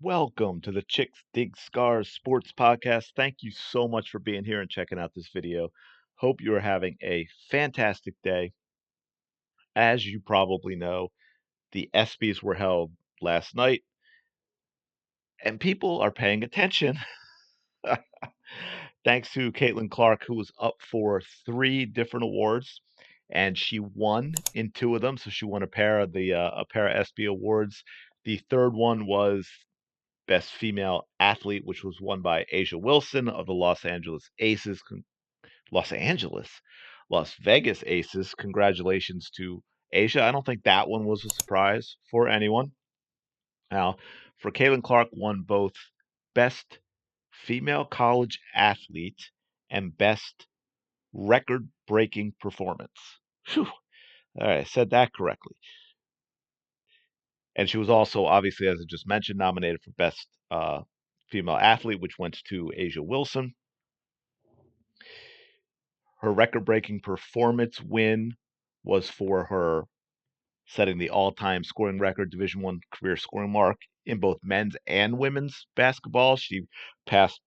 Welcome to the Chicks Dig Scars Sports Podcast. Thank you so much for being here and checking out this video. Hope you are having a fantastic day. As you probably know, the ESPYs were held last night, and people are paying attention. Thanks to Caitlin Clark, who was up for three different awards, and she won in two of them. So she won a pair of ESPY awards. The third one was Best Female Athlete, which was won by Asia Wilson of the Los Angeles Aces. Los Angeles, Las Vegas Aces. Congratulations to Asia. I don't think that one was a surprise for anyone. Now, for Caitlin Clark, won both Best Female College Athlete and Best Record Breaking Performance. Whew. All right, I said that correctly. And she was also, obviously, as I just mentioned, nominated for Best Female Athlete, which went to Asia Wilson. Her record-breaking performance win was for her setting the all-time scoring record, Division I career scoring mark in both men's and women's basketball. She passed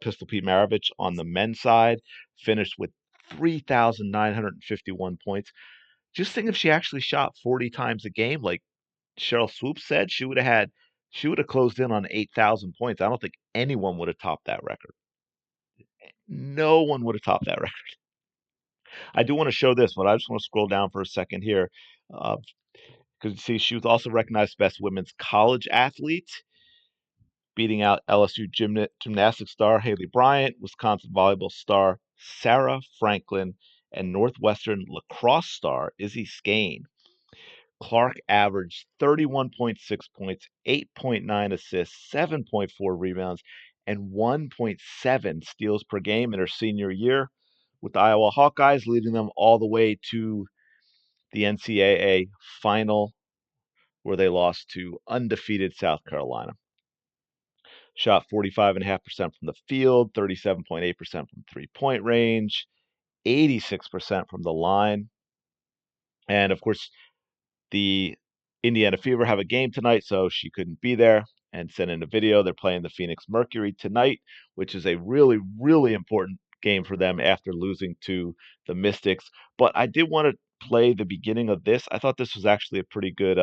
Pistol Pete Maravich on the men's side, finished with 3,951 points. Just think if she actually shot 40 times a game, like Cheryl Swoops said, she would have closed in on 8,000 points. I don't think anyone would have topped that record. No one would have topped that record. I do want to show this, but I just want to scroll down for a second here. Because you see, she was also recognized Best Women's College Athlete, beating out LSU gymnastics star Haley Bryant, Wisconsin volleyball star Sarah Franklin, and Northwestern lacrosse star Izzy Skane. Clark averaged 31.6 points, 8.9 assists, 7.4 rebounds, and 1.7 steals per game in her senior year, with the Iowa Hawkeyes leading them all the way to the NCAA final, where they lost to undefeated South Carolina. Shot 45.5% from the field, 37.8% from three-point range, 86% from the line. And of course, the Indiana Fever have a game tonight, so she couldn't be there and sent in a video. They're playing the Phoenix Mercury tonight, which is a really, really important game for them after losing to the Mystics. But I did want to play the beginning of this. I thought this was actually a pretty good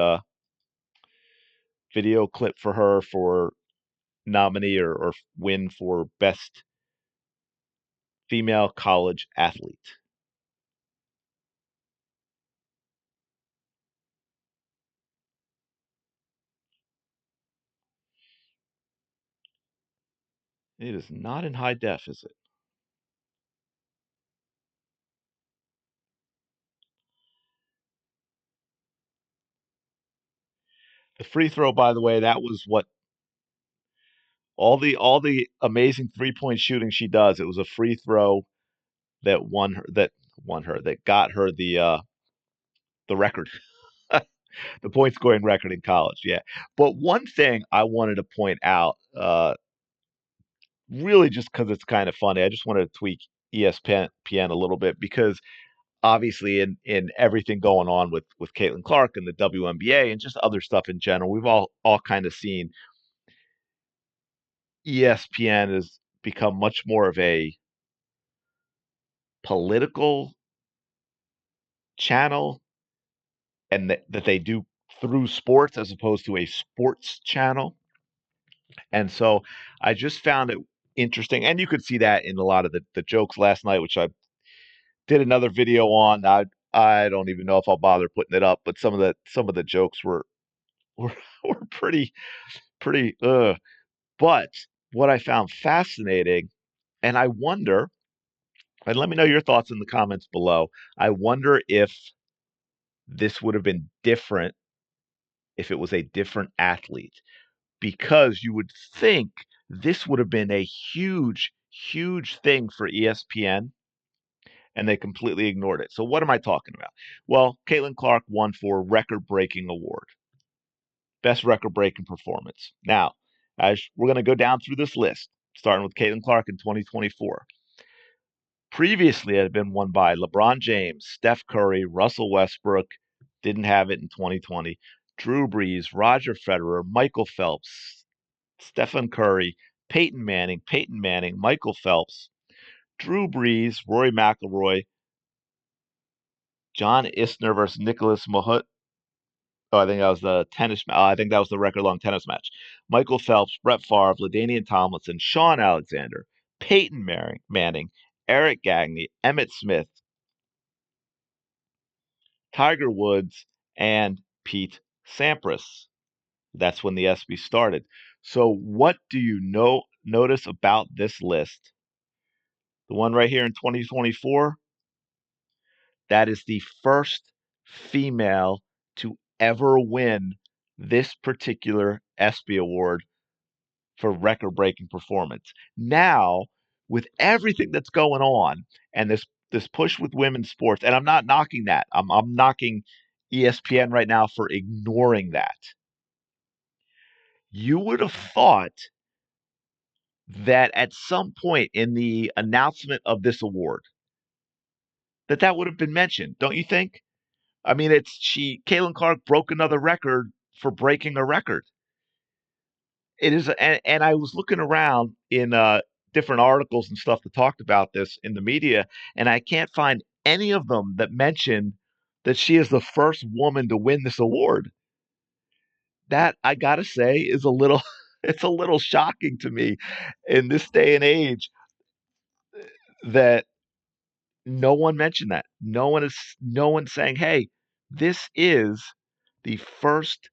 video clip for her for nominee or win for best female college athlete. It is not in high def, is it? The free throw, by the way, that was what all the amazing 3-point shooting she does. It was a free throw that got her the record, the point scoring record in college. Yeah. But one thing I wanted to point out, really just because it's kind of funny, I just wanted to tweak ESPN a little bit because obviously in everything going on with Caitlin Clark and the WNBA and just other stuff in general, we've all kind of seen ESPN has become much more of a political channel, and that they do through sports as opposed to a sports channel. And so I just found it interesting, and you could see that in a lot of the jokes last night, which I did another video on. I don't even know if I'll bother putting it up, but some of the jokes were, were pretty. But what I found fascinating, and I wonder, and let me know your thoughts in the comments below. I wonder if this would have been different if it was a different athlete, because you would think this would have been a huge, huge thing for ESPN, and they completely ignored it. So what am I talking about? Well, Caitlin Clark won for record-breaking award, best record-breaking performance. Now, as we're going to go down through this list, starting with Caitlin Clark in 2024. Previously, it had been won by LeBron James, Steph Curry, Russell Westbrook. Didn't have it in 2020. Drew Brees, Roger Federer, Michael Phelps, Stephen Curry, Peyton Manning, Michael Phelps, Drew Brees, Rory McIlroy, John Isner versus Nicholas Mahut. Oh, I think that was the tennis. I think that was the record-long tennis match. Michael Phelps, Brett Favre, LaDainian Tomlinson, Sean Alexander, Manning, Eric Gagne, Emmett Smith, Tiger Woods, and Pete Sampras. That's when the ESPY started. So, what do you notice about this list? The one right here in 2024, that is the first female to ever win this particular ESPY award for record-breaking performance. Now, with everything that's going on and this push with women's sports, and I'm not knocking that. I'm knocking ESPN right now for ignoring that. You would have thought that at some point in the announcement of this award, that would have been mentioned, don't you think? I mean, Caitlin Clark broke another record for breaking a record. It is, and I was looking around in different articles and stuff that talked about this in the media, and I can't find any of them that mention that she is the first woman to win this award. That I gotta say is a little, it's a little shocking to me in this day and age that no one mentioned that. No one's saying, "Hey, this is the first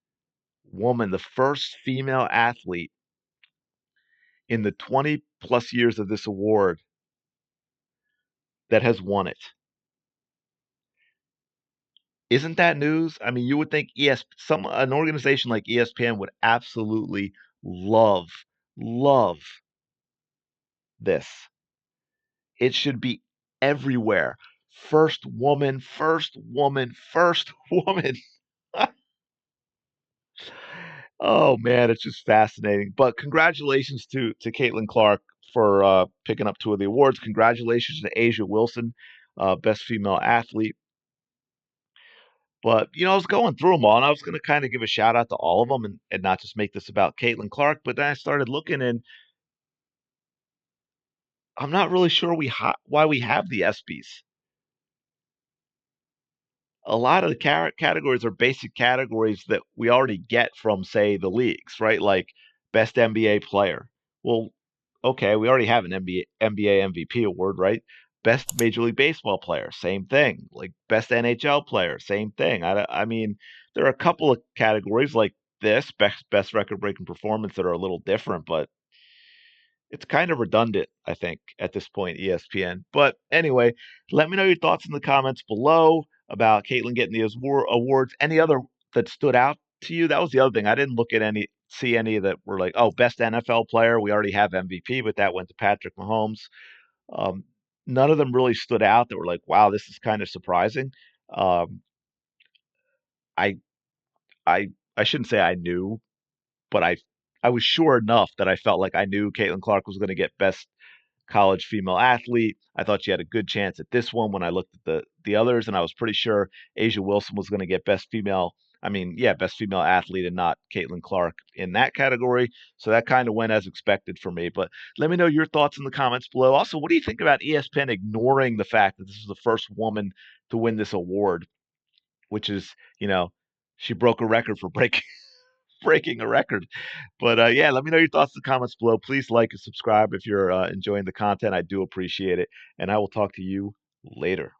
woman, the first female athlete in the 20 plus years of this award that has won it." Isn't that news? I mean, you would think an organization like ESPN would absolutely love love this. It should be everywhere. First woman, first woman, first woman. Oh man, it's just fascinating. But congratulations to Caitlin Clark for picking up two of the awards. Congratulations to Asia Wilson, best female athlete. But I was going through them all, and I was going to kind of give a shout out to all of them, and not just make this about Caitlin Clark. But then I started looking, and I'm not really sure why we have the ESPYS. A lot of the categories are basic categories that we already get from, say, the leagues, right? Like best NBA player. Well, okay, we already have an NBA MVP award, right? Best Major League Baseball player, same thing. Like best NHL player, same thing. I mean, there are a couple of categories like this, best record breaking performance, that are a little different, but it's kind of redundant, I think, at this point, ESPN. But anyway, let me know your thoughts in the comments below about Caitlin getting these awards. Any other that stood out to you? That was the other thing. I didn't see any that were like, oh, best NFL player. We already have MVP, but that went to Patrick Mahomes. Um, None of them really stood out that were like, wow, this is kind of surprising. Um, I, I shouldn't say I knew, but I was sure enough that I felt like I knew Caitlin Clark was going to get best college female athlete. I thought she had a good chance at this one when I looked at the others, and I was pretty sure Asia Wilson was going to get best female. I mean, yeah, best female athlete and not Caitlin Clark in that category. So that kind of went as expected for me. But let me know your thoughts in the comments below. Also, what do you think about ESPN ignoring the fact that this is the first woman to win this award, which is, she broke a record for breaking a record. But yeah, let me know your thoughts in the comments below. Please like and subscribe if you're enjoying the content. I do appreciate it. And I will talk to you later.